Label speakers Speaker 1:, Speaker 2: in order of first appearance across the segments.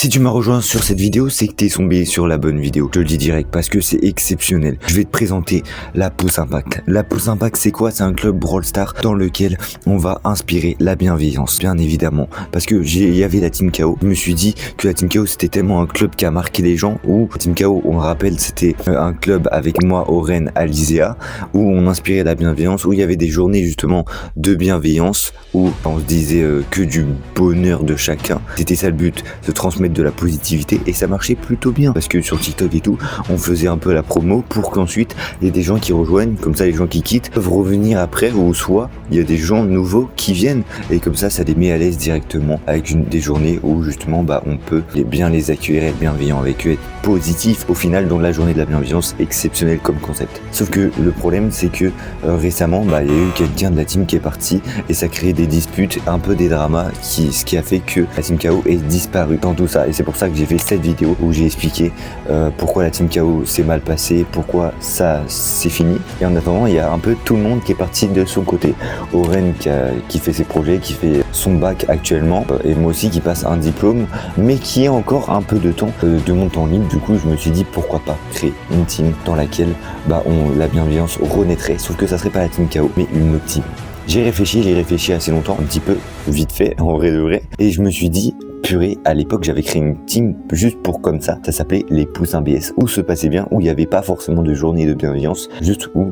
Speaker 1: Si tu m'as rejoint sur cette vidéo, c'est que t'es tombé sur la bonne vidéo. Je te le dis direct parce que c'est exceptionnel. Je vais te présenter la Pouce Impact. La Pouce Impact, c'est quoi? C'est un club Brawl Stars dans lequel on va inspirer la bienveillance, bien évidemment. Parce que il y avait la Team KO. Je me suis dit que la Team KO, c'était tellement un club qui a marqué les gens. Ou Team KO, on le rappelle, c'était un club avec moi, Oren, Alizea, où on inspirait la bienveillance, où il y avait des journées justement de bienveillance, où on se disait que du bonheur de chacun. C'était ça le but, de transmettre de la positivité, et ça marchait plutôt bien parce que sur TikTok et tout, on faisait un peu la promo pour qu'ensuite il y ait des gens qui rejoignent, comme ça les gens qui quittent peuvent revenir après, ou soit il y a des gens nouveaux qui viennent et comme ça les met à l'aise directement avec des journées où justement on peut bien les accueillir, être bienveillant avec eux, être positif au final dans la journée de la bienveillance. Exceptionnel comme concept. Sauf que le problème c'est que récemment il y a eu quelqu'un de la team qui est parti et ça crée des disputes, un peu des dramas, ce qui a fait que la Team KO est disparue dans tout ça. Et c'est pour ça que j'ai fait cette vidéo où j'ai expliqué pourquoi la Team KO s'est mal passée, pourquoi ça c'est fini. Et en attendant, il y a un peu tout le monde qui est parti de son côté. Oren qui fait ses projets, qui fait son bac actuellement, et moi aussi qui passe un diplôme, mais qui a encore un peu de temps de mon temps libre. Du coup, je me suis dit pourquoi pas créer une team dans laquelle la bienveillance renaîtrait, sauf que ça serait pas la Team KO, mais une autre team. J'ai réfléchi assez longtemps, un petit peu vite fait, en vrai de vrai, et je me suis dit, purée, à l'époque j'avais créé une team juste pour comme ça s'appelait les Pouces BS, où se passait bien, où il n'y avait pas forcément de journée de bienveillance, juste où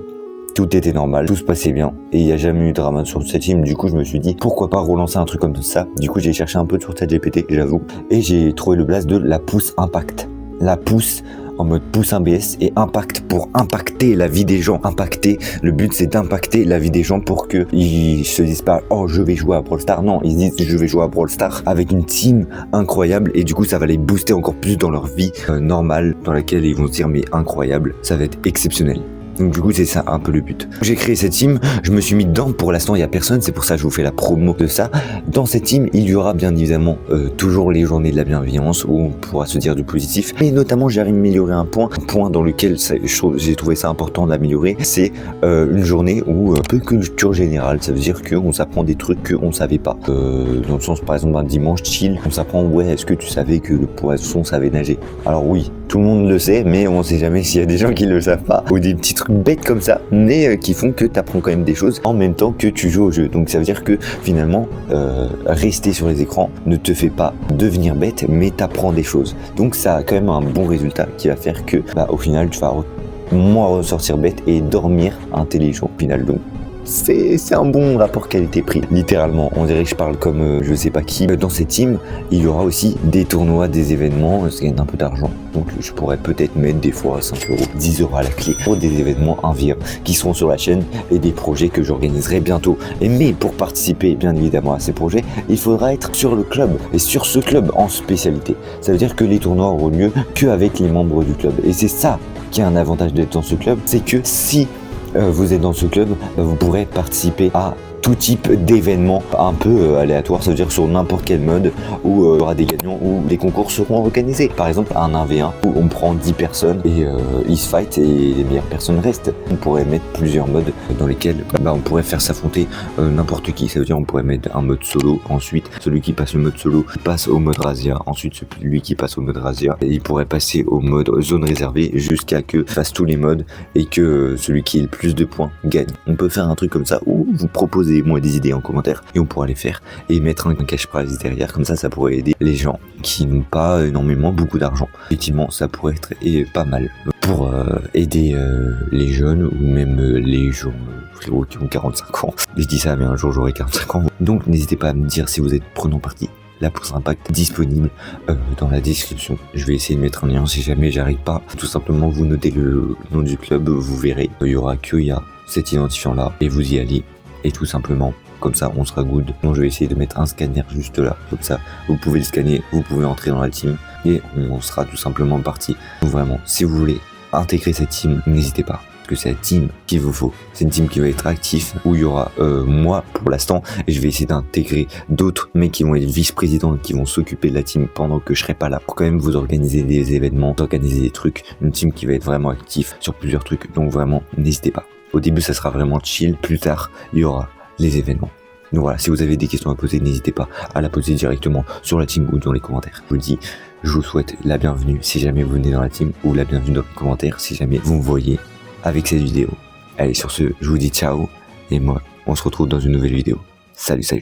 Speaker 1: tout était normal, tout se passait bien, et il n'y a jamais eu de drama sur cette team. Du coup je me suis dit, pourquoi pas relancer un truc comme ça. Du coup j'ai cherché un peu sur ChatGPT, j'avoue, et j'ai trouvé le blast de la Pouce Impact. La Pouce en mode Pouce BS et impact pour impacter la vie des gens. Impacter, le but c'est d'impacter la vie des gens pour que ils se disent pas oh je vais jouer à Brawl Stars, non, ils se disent je vais jouer à Brawl Stars avec une team incroyable, et du coup ça va les booster encore plus dans leur vie normale, dans laquelle ils vont se dire mais incroyable, ça va être exceptionnel. Donc du coup c'est ça un peu le but. J'ai créé cette team, je me suis mis dedans, pour l'instant il n'y a personne, c'est pour ça que je vous fais la promo de ça. Dans cette team il y aura bien évidemment toujours les journées de la bienveillance où on pourra se dire du positif, mais notamment j'ai amélioré un point dans lequel j'ai trouvé ça important d'améliorer, c'est une journée où un peu culture générale, ça veut dire qu'on s'apprend des trucs qu'on savait pas. Dans le sens par exemple un dimanche chill, on s'apprend ouais est-ce que tu savais que le poisson savait nager? Alors oui, tout le monde le sait, mais on sait jamais s'il y a des gens qui le savent pas, ou des petits trucs bêtes comme ça, mais qui font que tu apprends quand même des choses en même temps que tu joues au jeu. Donc ça veut dire que finalement rester sur les écrans ne te fait pas devenir bête, mais t'apprends des choses. Donc ça a quand même un bon résultat qui va faire que au final tu vas moins ressortir bête et dormir intelligent au final. Donc c'est un bon rapport qualité-prix. Littéralement, on dirait que je parle comme je sais pas qui. Dans cette team, il y aura aussi des tournois, des événements, ça gagne un peu d'argent. Donc je pourrais peut-être mettre des fois 5 €, 10 € à la clé pour des événements qui seront sur la chaîne et des projets que j'organiserai bientôt. Mais pour participer bien évidemment à ces projets, il faudra être sur le club et sur ce club en spécialité. Ça veut dire que les tournois auront lieu qu'avec les membres du club. Et c'est ça qui est un avantage d'être dans ce club, c'est que si vous êtes dans ce club, vous pourrez participer à tout type d'événements un peu aléatoires, ça veut dire sur n'importe quel mode où il y aura des gagnants, où les concours seront organisés. Par exemple un 1v1 où on prend 10 personnes et ils se fight et les meilleures personnes restent. On pourrait mettre plusieurs modes dans lesquels on pourrait faire s'affronter n'importe qui. Ça veut dire on pourrait mettre un mode solo, ensuite celui qui passe le mode solo passe au mode razzia, ensuite celui qui passe au mode razzia, et il pourrait passer au mode zone réservée jusqu'à que fasse tous les modes et que celui qui ait le plus de points gagne. On peut faire un truc comme ça où vous proposez moi des idées en commentaire et on pourra les faire et mettre un cash prize derrière, comme ça pourrait aider les gens qui n'ont pas énormément beaucoup d'argent. Effectivement ça pourrait être pas mal pour aider les jeunes ou même les gens frérot qui ont 45 ans. Je dis ça mais un jour j'aurai 45 ans, donc n'hésitez pas à me dire si vous êtes prenant partie. La Pouce Impact disponible dans la description. Je vais essayer de mettre un lien si jamais j'arrive pas. Tout simplement vous notez le nom du club, vous verrez, il y aura cet identifiant là et vous y allez. Et tout simplement, comme ça on sera good. Donc je vais essayer de mettre un scanner juste là, comme ça vous pouvez le scanner, vous pouvez entrer dans la team et on sera tout simplement parti. Donc vraiment, si vous voulez intégrer cette team, n'hésitez pas, parce que c'est la team qu'il vous faut. C'est une team qui va être active, où il y aura moi pour l'instant, et je vais essayer d'intégrer d'autres mecs qui vont être vice-présidents et qui vont s'occuper de la team pendant que je serai pas là, pour quand même vous organiser des événements, organiser des trucs. Une team qui va être vraiment active sur plusieurs trucs, donc vraiment n'hésitez pas. Au début ça sera vraiment chill, plus tard il y aura les événements. Donc voilà, si vous avez des questions à poser, n'hésitez pas à la poser directement sur la team ou dans les commentaires. Je vous dis je vous souhaite la bienvenue si jamais vous venez dans la team, ou la bienvenue dans les commentaires si jamais vous me voyez avec cette vidéo. Allez, sur ce, je vous dis ciao, et moi, on se retrouve dans une nouvelle vidéo. Salut, salut.